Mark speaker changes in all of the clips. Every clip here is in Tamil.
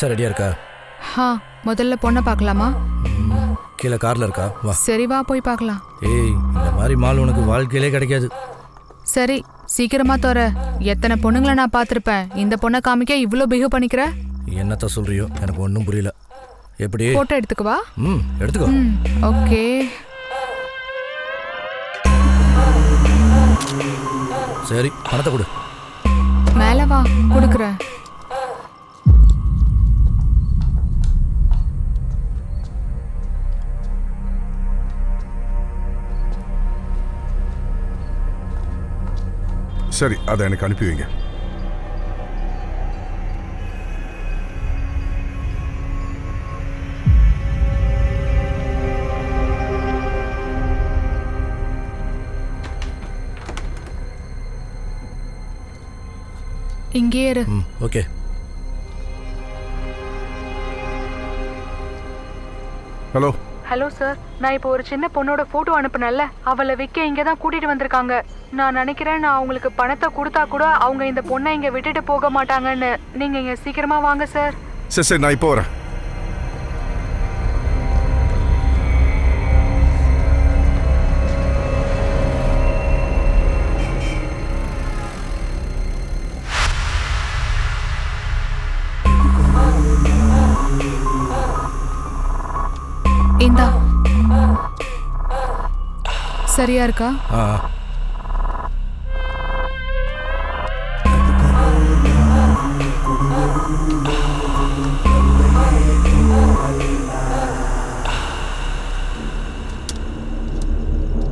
Speaker 1: பெருசா ரெடியா இருக்கா?
Speaker 2: முதல்ல பொண்ணை பார்க்கலாமா?
Speaker 1: கீழே கார்ல இருக்கா? வா.
Speaker 2: சரி வா போய் பார்க்கலாம்.
Speaker 1: ஏய், இந்த மாதிரி மால் உனக்கு வாழ்க்கையிலே கிடைக்காது.
Speaker 2: சரி சீக்கிரமா தோற. எத்தனை பொண்ணுங்களை நான் பார்த்திருப்பேன், இந்த பொண்ணை காமிக்க இவ்ளோ பிஹேவ் பண்ணிக்கிற?
Speaker 1: என்னத்த சொல்றியோ எனக்கு ஒன்றும் புரியல. எப்படி
Speaker 2: போட்டோ எடுத்துக்கவா?
Speaker 1: எடுத்துக்கோ.
Speaker 2: ஓகே.
Speaker 1: சரி, பணத்தை கொடு.
Speaker 2: மேல வா, கொடுக்குறேன்.
Speaker 3: சரி, அதை எனக்கு அனுப்பி வைங்க.
Speaker 2: இங்கே இரு.
Speaker 1: ஓகே.
Speaker 3: ஹலோ.
Speaker 2: ஹலோ சார், நான் இப்போ ஒரு சின்ன பொண்ணோட போட்டோ அனுப்புனேன்ல, அவளை விற்க இங்கே தான் கூட்டிட்டு வந்திருக்காங்க. நான் நினைக்கிறேன் நான் அவங்களுக்கு பணத்தை கொடுத்தா கூட அவங்க இந்த பொண்ணை இங்கே விட்டுட்டு போக மாட்டாங்கன்னு. நீங்க இங்க சீக்கிரமா வாங்க சார்.
Speaker 3: சரி சரி, நான் இப்போ வரேன்.
Speaker 2: இந்தா, சரியா இருக்கா?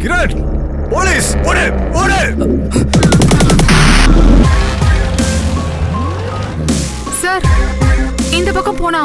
Speaker 3: கிரண், போலீஸ், ஓடு ஓடு.
Speaker 2: சார், இந்த பக்கம் போனா.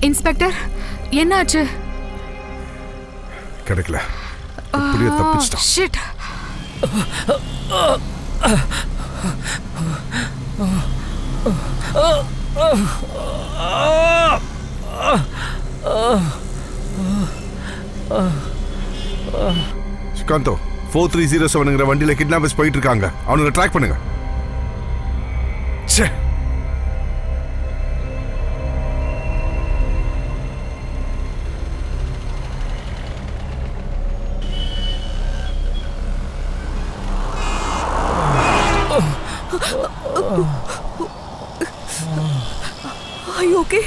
Speaker 2: இன்ஸ்பெக்டர், என்னாச்சு?
Speaker 3: கிடைக்கல. இப்படியே தப்பிச்சிட்டான்.
Speaker 2: ஷிட்.
Speaker 3: ஸ்ரீகாந்தோ, 4307ங்கிற வண்டியில கிட்னாப்பர்ஸ் போயிட்டு இருக்காங்க. அவனுங்களை ட்ராக் பண்ணுங்க. ச்சே.
Speaker 4: ஓகே.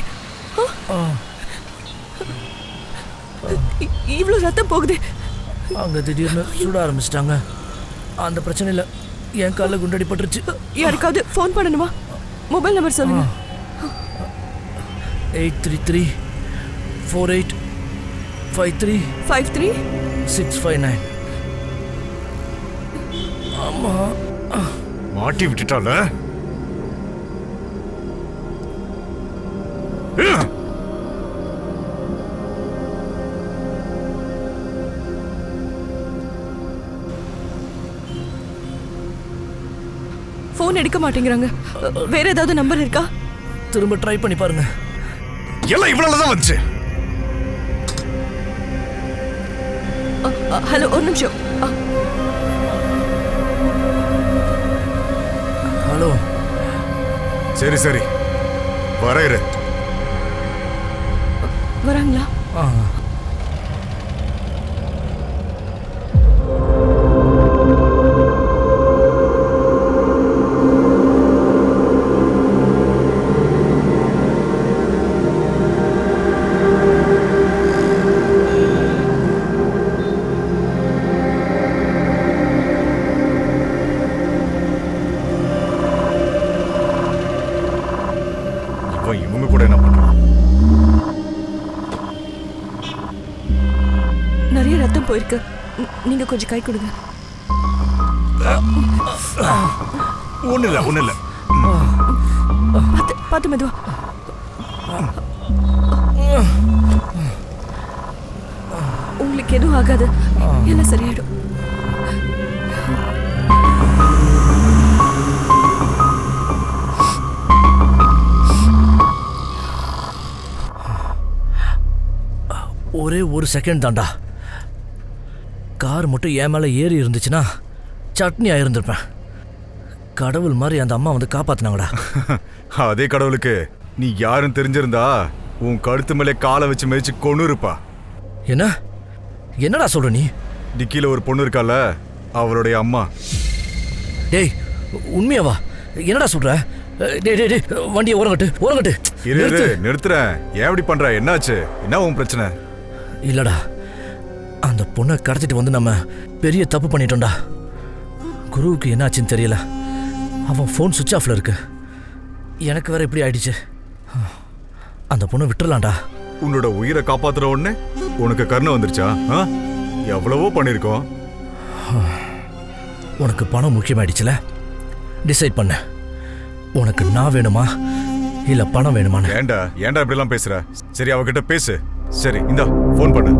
Speaker 4: இவ்வளவு ரத்தம் போகுது.
Speaker 1: அங்க திடீர்னு சுட ஆரம்பிச்சிட்டாங்க. அந்த பிரச்சனை இல்லை, என் காலில் குண்டடி பட்டுருச்சு.
Speaker 4: யாருக்காவது ஃபோன் பண்ணணுமா? மொபைல் நம்பர் சொல்லுங்க.
Speaker 1: 833-4853-53-659. ஆமா,
Speaker 3: மாட்டி விட்டுட்டால.
Speaker 4: ஃபோன் எடுக்க மாட்டேங்கிறாங்க. வேற ஏதாவது நம்பர் இருக்கா?
Speaker 1: திரும்ப ட்ரை பண்ணி பாருங்க.
Speaker 3: எல்லாம் இவ்வளவுதான் வந்துச்சு.
Speaker 4: ஹலோ, ஒரு நிமிஷம்.
Speaker 1: ஹலோ.
Speaker 3: சரி சரி, வரையிரு.
Speaker 4: வராங்களா?
Speaker 3: இவங்க கூட என்ன பண்றான்?
Speaker 4: நிறைய ரத்தம் போயிருக்கு. நீங்க கொஞ்சம் கை கொடுங்க.
Speaker 3: ஒண்ணு இல்ல
Speaker 4: பார்த்து மெதுவா. உங்களுக்கு எதுவும் ஆகாது, எல்லாம் சரியாயிடும்.
Speaker 1: ஒரே ஒரு செகண்ட் தாண்டா. கார் மட்டும் என் மேலே ஏறி இருந்துச்சுன்னா சட்னி ஆயிருந்திருப்பேன். கடவுள் மாதிரி அந்த அம்மா வந்து காப்பாத்தினாங்கடா.
Speaker 5: அதே கடவுளுக்கு நீ யாரும் தெரிஞ்சிருந்தா உன் கழுத்து மேலே காலை வச்சு மிதிச்சு கொண்டு இருப்பா.
Speaker 1: என்னடா சொல்ற நீ?
Speaker 5: டிக்கில ஒரு பொண்ணு இருக்கால, அவளுடைய அம்மா.
Speaker 1: டேய் உண்மையாவா? என்னடா சொல்ற? டேய் வண்டியை ஓரங்கட்டு.
Speaker 5: நிறுத்துறேன். ஏன் இப்படி பண்ற? என்னாச்சு? என்ன உன் பிரச்சனை?
Speaker 1: இல்லடா, அந்த பொண்ணை கடத்திட்டு வந்து நம்ம பெரிய தப்பு பண்ணிட்டோம்டா. குருவுக்கு என்னாச்சுன்னு தெரியல. அவன் ஃபோன் சுவிட்ச் ஆஃப்ல இருக்கு. எனக்கு வேற இப்படி ஆயிடுச்சு. அந்த பொண்ணை விட்டுறலாம்டா.
Speaker 5: உன்னோட உயிரை காப்பாத்துற உடனே உனக்கு கருணை வந்துருச்சா? எவ்வளவோ பண்ணிருக்கோம்.
Speaker 1: உனக்கு பணம் முக்கியமாயிடுச்சுல, டிசைட் பண்ண. உனக்கு நான் வேணுமா இல்ல பணம் வேணுமான்னு?
Speaker 5: ஏண்டா இப்படி எல்லாம் பேசுற? சரி, அவகிட்ட பேசு. சரி, இந்தா ஃபோன் பண்ணு.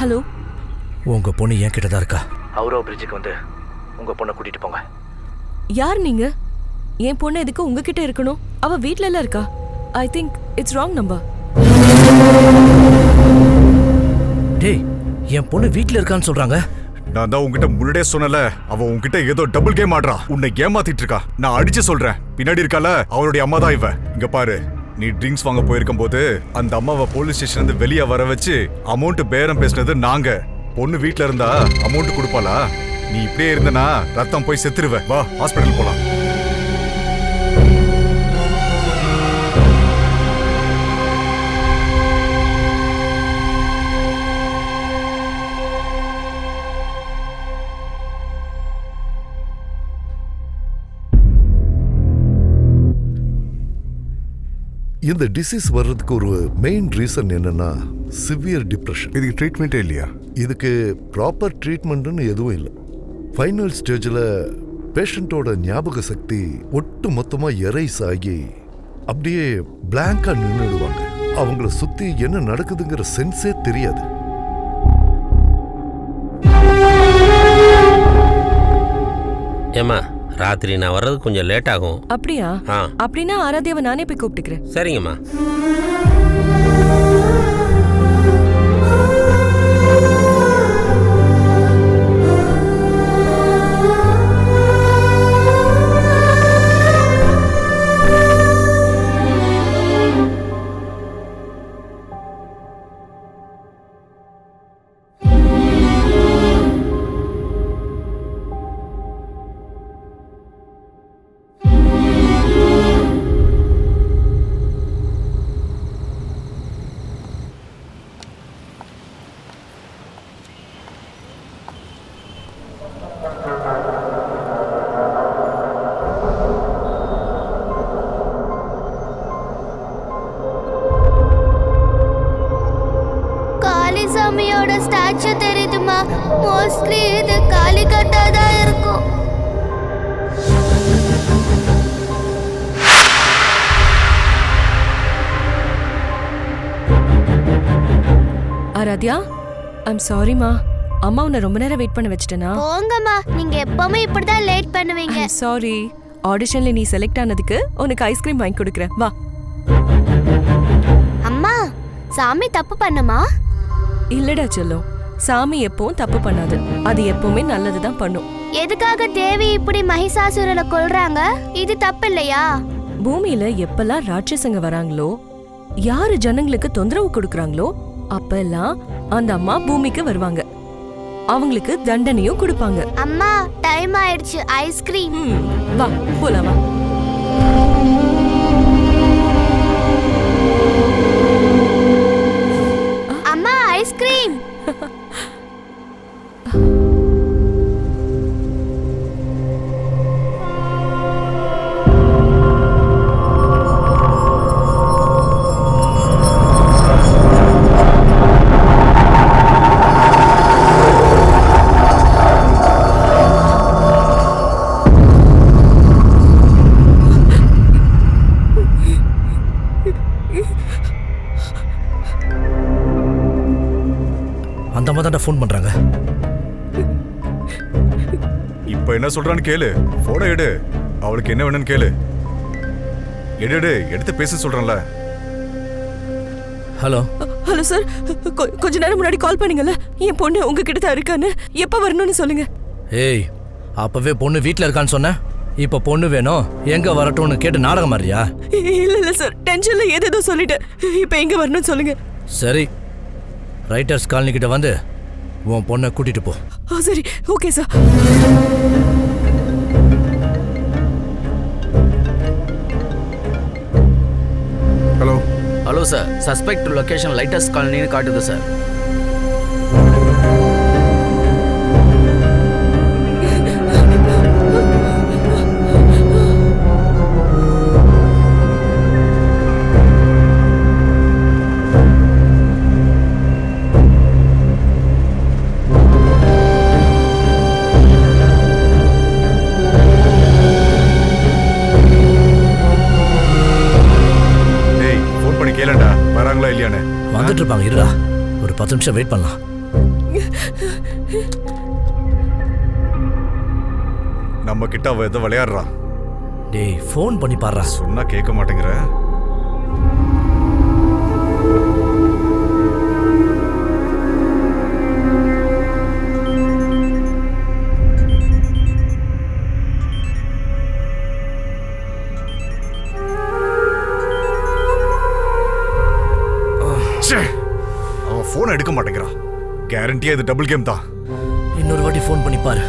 Speaker 4: ஹலோ,
Speaker 1: உங்க பொண்ணு என் கிட்ட தான் இருக்கா. ஹவுரா பிரிட்ஜுக்கு வந்து உங்க பொண்ணை கூட்டிட்டு போங்க.
Speaker 4: யார் நீங்க? என் பொண்ணு எதுக்கு உங்ககிட்ட இருக்கணும்? அவ வீட்ல எல்லாம் இருக்கா. I think it's wrong number.
Speaker 1: டேய், என் பொண்ணு வீட்ல இருக்கான்னு சொல்றாங்க.
Speaker 5: நான் தான் உன்கிட்ட முன்னாடியே சொன்னல, அவ உன்கிட்ட ஏதோ டபுள் கேம் ஆடுறா. உன்னை ஏமாத்திட்டு இருக்கா. நான் அடிச்சு சொல்றேன். பின்னாடி இருக்கால, அவளுடைய அம்மா தான் இவ. இங்க பாரு, நீ ட்ரிங்க்ஸ் வாங்க போயிருக்கும் போது அந்த அம்மாவை போலீஸ் ஸ்டேஷன்ல இருந்து வெளியே வர வச்சு அமௌண்ட் பேரம் பேசினது நாங்க. பொண்ணு வீட்ல இருந்தா அமௌண்ட் கொடுப்பாளா? நீ இப்படியே இருந்தனா ரத்தம் போய் செத்துருவ. வா, ஹாஸ்பிடல் போலாம்.
Speaker 6: இந்த டிசீஸ் வர்றதுக்கு ஒரு மெயின் ரீசன் என்னன்னா சிவியர் டிப்ரெஷன்.
Speaker 3: இதுக்கு ட்ரீட்மெண்ட்டே இல்லையா?
Speaker 6: இதுக்கு ப்ராப்பர் ட்ரீட்மெண்ட்னு எதுவும் இல்லை. ஃபைனல் ஸ்டேஜில் பேஷண்ட்டோட ஞாபக சக்தி ஒட்டு மொத்தமாக எரைஸ் ஆகி அப்படியே பிளாங்கா நின்றுடுவாங்க. அவங்கள சுற்றி என்ன நடக்குதுங்கிற சென்ஸே தெரியாது.
Speaker 7: ஏம்மா, ராத்திரி நான் வர்றது கொஞ்சம் லேட் ஆகும்.
Speaker 4: அப்படியா? அப்படின்னா ஆராத்யாவை நானே போய் கூப்பிட்டுக்கிறேன்.
Speaker 7: சரிங்கம்மா.
Speaker 8: சாமியோட ஸ்டாச்சு தெரியுதுமா? மோஸ்ட்லி இது காளிகட்டா தான் இருக்கும்.
Speaker 4: ஆராத்யா, ஐம் சாரிமா. அம்மா உன்னை ரொம்ப நேரம் வெயிட் பண்ண வச்சிட்டேனா?
Speaker 8: போங்கம்மா, நீங்க எப்பவுமே இப்படிதான் லேட் பண்ணுவீங்க.
Speaker 4: சாரி. ஆடிஷன்ல நீ செலக்ட் ஆனதுக்கு உனக்கு ஐஸ்கிரீம் வாங்கி கொடுக்குறேன், வா.
Speaker 8: அம்மா, சாமி தப்பு பண்ணுமா?
Speaker 4: இல்லடா செல்லம், சாமி எப்பவும் தப்பு பண்ணாது. அது எப்பவுமே நல்லதுதான் பண்ணும்.
Speaker 8: எதுக்காக தேவி இப்படி மகிஷாசுரனை கொல்றாங்க? இது தப்பு இல்லையா?
Speaker 4: பூமியில எப்பெல்லாம் ராட்சசங்க வராங்களோ, யாரு ஜனங்களுக்கு தொந்தரவு கொடுக்கறாங்களோ அப்பெல்லாம் அந்த அம்மா பூமிக்கு வருவாங்க. அவங்களுக்கு தண்டனையும் கொடுப்பாங்க.
Speaker 8: அம்மா, டைம் ஆயிடுச்சு. ஐஸ்கிரீம்.
Speaker 4: வா போலாம், வா.
Speaker 8: அம்மா, ஐஸ்கிரீம்.
Speaker 1: தான்டா ஃபோன் பண்றாங்க.
Speaker 5: இப்போ என்ன சொல்றான்னு கேளு. போனை எடு. அவளுக்கு என்ன வேணும்னு கேளு. எடுத்து பேச சொல்றேன்ல.
Speaker 1: ஹலோ
Speaker 4: ஹலோ சார், கொஞ்ச நேரம் முன்னாடி கால் பண்ணீங்கல்ல, என் பொண்ணு உங்ககிட்ட தான் இருக்கான்னு, எப்ப வரணும்னு சொல்லுங்க.
Speaker 1: ஏய், அப்பவே பொண்ணு வீட்டில் இருக்கான்னு சொன்ன. இப்போ பொண்ணு வேணும், எங்க வரட்டும்னு கேட்டு நாடகம் மாதிரியா?
Speaker 4: இல்ல சார், டென்ஷன்ல ஏதேதோ சொல்லிட்டேன். இப்ப எங்க வரணும்னு சொல்லுங்க.
Speaker 1: சரி, ரைட்டர்ஸ் காலனி கிட்ட வந்து உன் பொண்ணை கூட்டிட்டு போ.
Speaker 4: சரி, okay sir.
Speaker 3: Hello
Speaker 9: hello sir, suspect location latest காலனின்னு காட்டுது சார்.
Speaker 5: கேளண்டா வராங்களா இல்லையானே.
Speaker 1: வந்துட்டு இருப்பாங்க, இருடா ஒரு 10 நிமிஷம் வெயிட் பண்ணலாம்.
Speaker 5: நம்ம கிட்ட அவ எதை விளையாடுறா?
Speaker 1: டேய், ஃபோன் பண்ணி பாடுறா.
Speaker 5: சொன்னா கேட்க மாட்டேங்கிற. அவன் போன் எடுக்க மாட்டேங்கிறான். கேரண்டியா இது டபுள் கேம் தான்.
Speaker 1: இன்னொரு வாட்டி ஃபோன் பண்ணி பாரு.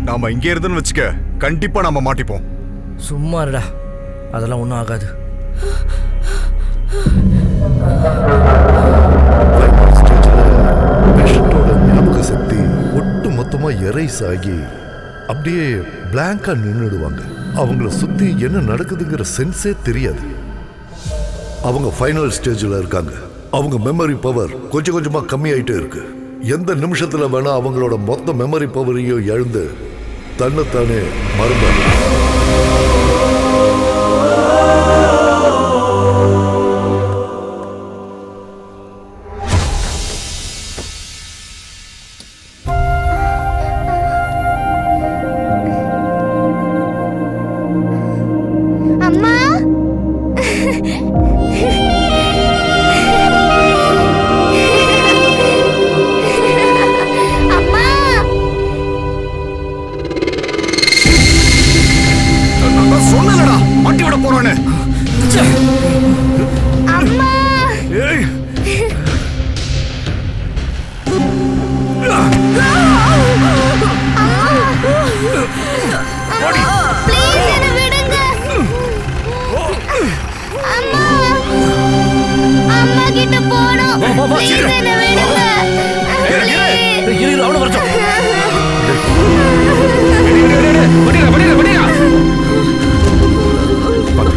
Speaker 5: நாம இங்கே இருந்துன்னு வச்சுக்க, கண்டிப்பா நாம மாட்டிப்போம்.
Speaker 1: சும்மா இருடா, அதெல்லாம் ஒன்றும் ஆகாது.
Speaker 6: பேஷண்டோட ஞாபக சக்தி ஒட்டு மொத்தமா எரைஸ் ஆகி அப்படியே பிளாங்கா நின்றுடுவாங்க. அவங்கள சுத்தி என்ன நடக்குதுங்கிற சென்ஸே தெரியாது. அவங்க ஃபைனல் ஸ்டேஜில் இருக்காங்க. அவங்க மெமரி பவர் கொஞ்சம் கொஞ்சமா கம்மியாயிட்டே இருக்கு. எந்த நிமிஷத்துல வேணா அவங்களோட மொத்த மெமரி பவரையும் எழுந்து தன்னைத்தானே மறந்தாங்க.
Speaker 8: அம்மா அம்மா
Speaker 5: நான் சொன்னேன்டா மாட்டி விட போறானே.
Speaker 8: அம்மா
Speaker 5: ஏய்,
Speaker 8: ப்ளீஸ் என்ன விடுங்க. அம்மா அம்மா கிட்ட போணும். ப்ளீஸ் என்ன விடுங்க.
Speaker 1: இரு, அவனை வரட்டும்.
Speaker 3: வாங்க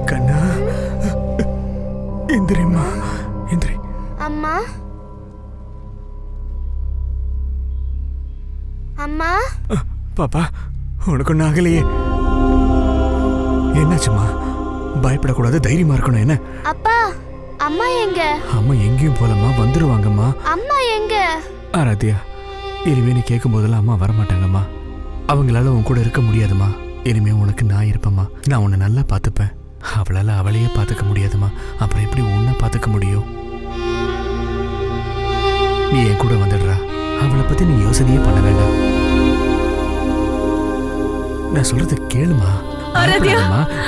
Speaker 10: கண்ணா, எந்திரிம்மா, எந்திரி.
Speaker 8: அம்மா அம்மா
Speaker 10: பாப்பா, உனக்கு ஒன்றும் ஆகலையே? என்னாச்சும்மா? பயப்படக்கூடாது, தைரியமா இருக்கணும். என்ன?
Speaker 8: அப்பா, அம்மா எங்க?
Speaker 10: அம்மா எங்கேயும் போலம்மா, வந்துருவாங்கம்மா.
Speaker 8: அம்மா எங்க?
Speaker 10: ஆராத்யா, இனிமே நீ கேட்கும் போதெல்லாம் அம்மா வரமாட்டாங்கம்மா. அவங்களால உன் கூட இருக்க முடியாதுமா. இனிமே உனக்கு நான் இருப்பேம்மா. நான் உன்னை நல்லா பார்த்துப்பேன். அவளால அவளையே பார்த்துக்க முடியாதுமா. அப்புறம் எப்படி உன்னை பார்த்துக்க முடியும்? நீ என் கூட வந்துடுறா. அவளை பத்தி நீ யோசனையே பண்ண வேண்டாம். நான் சொல்றது கேளுமா.
Speaker 4: ஆராத்யா,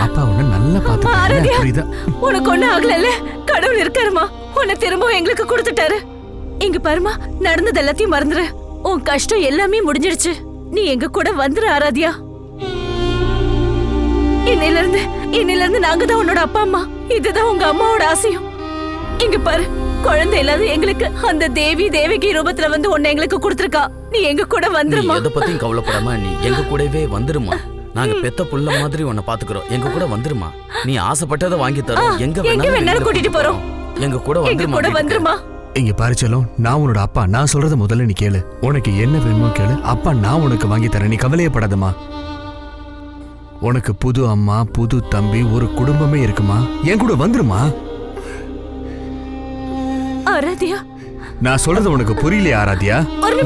Speaker 10: அப்பா உன்னை நல்லா பார்த்துப்பேன். புரியுதா?
Speaker 4: உனக்கு ஒண்ணும் ஆகல. கடவுள் இருக்காருமா, உன்னை திரும்பவும் எங்களுக்கு கொடுத்துட்டாரு. இங்க பாருமா, நடந்தது எல்லாத்தையும் மறந்துரு. உன் கஷ்டம் எல்லாமே முடிஞ்சிடுச்சு. நீ எங்க கூட வந்துரு ஆராத்யா. இன்னையில இருந்து நாங்க தான் உன்னோட அப்பா அம்மா. இதுதான் உங்க அம்மாவோட ஆசையும். இங்க பாரு, குழந்தை இல்லாத எங்களுக்கு அந்த தேவகி ரூபத்துல வந்து உன்னை எங்களுக்கு கொடுத்துருக்கா. நீ எங்க கூட வந்துருமா.
Speaker 9: எதை பத்தியும் கவலைப்படாம நீ எங்க கூடவே வந்துருமா. நாங்க பெத்த புள்ள மாதிரி உன்னை பாத்துக்கிறோம். எங்க கூட வந்துருமா. நீ ஆசைப்பட்டதை வாங்கி தரோம். எங்க
Speaker 4: வேணாலும் கூட்டிட்டு போறோம்.
Speaker 9: எங்க கூட வந்துருமா.
Speaker 10: இங்க பாரு செல்லம், நான் உன்னோட அப்பா. நான் சொல்றத முதல்ல நீ கேளு. உனக்கு என்ன வேணுமோ கேளு. அப்பா நான் உனக்கு வாங்கி தரேன். நீ கவலையப்படாதம்மா. உனக்கு புது அம்மா, புது தம்பி, ஒரு குடும்பமே இருக்குமா. என் கூட வந்துருமா.
Speaker 4: ஆராத்யா,
Speaker 10: நான் சொல்றது உனக்கு புரியலையா ஆராத்யா?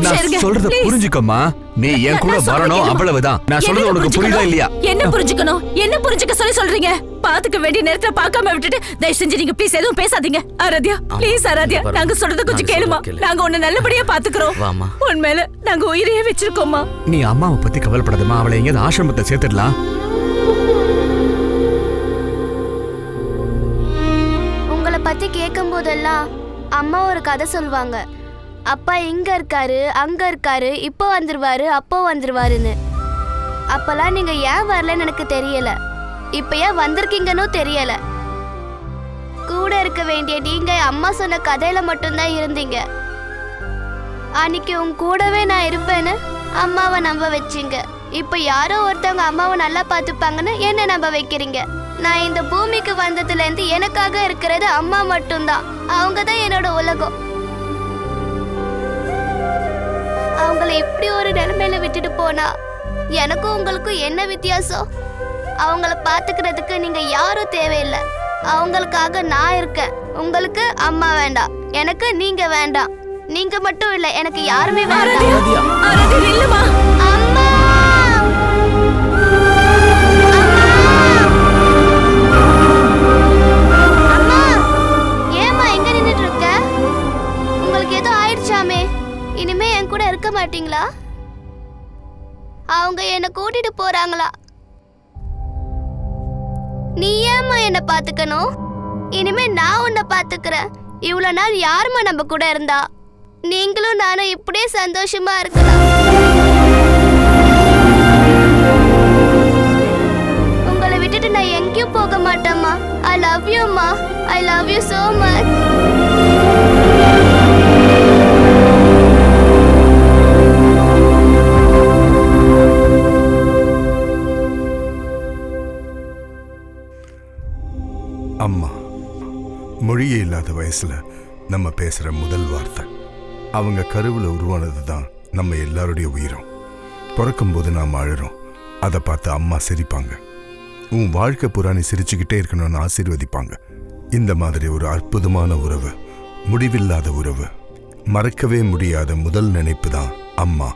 Speaker 10: நான் சொல்றத புரிஞ்சுக்கம்மா. நீ என் கூட வரணும், அவ்வளவுதான். நான் சொல்றது உனக்கு புரியுதா இல்லையா?
Speaker 4: என்ன புரிஞ்சுக்கணும்? என்ன புரிஞ்சுக்க சொல்றீங்க? பாத்துக்க வேண்டிய நேரத்துல பார்க்காம விட்டுட்டு தயவு செஞ்சு நீங்க ப்ளீஸ் எதுவும் பேசாதீங்க. ஆராத்யா, ப்ளீஸ் ஆராத்யா, நாங்க சொல்றத கொஞ்சம் கேளுமா. நாங்க உன்னை நல்லபடியா பாத்துக்கிறோம். உன் மேல நாங்க உயிரையே வச்சிருக்கோம்மா.
Speaker 10: நீ அம்மாவை பத்தி கவலைப்படாதம்மா. அவளை எங்கேயாவது ஆசிரமத்தை சேர்த்துடலாம்.
Speaker 8: உங்களை பத்தி கேட்கும் போதெல்லாம் அம்மா ஒரு கதை சொல்லுவாங்க. அப்பா இங்க இருக்காரு, அங்க இருக்காரு, இப்போ வந்துருவாரு, அப்போ வந்துருவாருன்னு. அப்பெல்லாம் நீங்க ஏன் வரலன்னு எனக்கு தெரியல. இப்ப ஏன் வந்திருக்கீங்கன்னு தெரியல. கூட இருக்க வேண்டிய நீங்க அம்மா சொன்ன கதையில மட்டும்தான் இருந்தீங்க. அன்னைக்கு உங்க கூடவே நான் இருப்பேன்னு அம்மாவை நம்ப வச்சீங்க. இப்ப யாரோ ஒருத்தவங்க அம்மாவை நல்லா பார்த்துப்பாங்கன்னு என்ன நம்ப வைக்கிறீங்க. நான் இந்த பூமிக்கு வந்ததுல இருந்து எனக்காக இருக்கிறது அம்மா மட்டும்தான். அவங்க தான் என்னோட உலகம். அவங்கள இப்படி ஒரு நிலைமையில விட்டுட்டு போனா எனக்கும் உங்களுக்கும் என்ன வித்தியாசம்? அவங்கள பாத்துக்கிறதுக்கு நீங்க யாரும் தேவையில்லை. அவங்களுக்காக நான் இருக்கேன். உங்களுக்கு அம்மா வேண்டாம், எனக்கு நீங்க வேண்டாம். நீங்க மட்டும் இல்ல, எனக்கு யாருமே வேண்டாம். அம்மா, இனிமே என் கூட இருக்க மாட்டீங்களா? அவங்க என்ன கூட்டிட்டு போறாங்களா? நீ ஏம்மா என்ன பாத்துக்கணும்? இனிமே நான் உன்னை பாத்துக்கிறேன். இவ்வளவு நாள் யாருமா நம்ம கூட இருந்தா? நீங்களும் நானும் இப்படியே சந்தோஷமா இருக்கலாம். உங்களை விட்டுட்டு நான் எங்கேயும் போக மாட்டேம்மா. I love you அம்மா. I love you so much.
Speaker 3: அம்மா மொழியே இல்லாத வயசுல நம்ம பேசுற முதல் வார்த்தை. அவங்க கருவில் உருவானது தான் நம்ம எல்லாருடைய உயிரும். பிறக்கும் போது நாம் அழுறோம், அதை பார்த்து அம்மா சிரிப்பாங்க. உன் வாழ்க்கை புறாணி சிரிச்சுக்கிட்டே இருக்கணும்னு ஆசீர்வதிப்பாங்க. இந்த மாதிரி ஒரு அற்புதமான உறவு, முடிவில்லாத உறவு, மறக்கவே முடியாத முதல் நினைப்பு தான் அம்மா.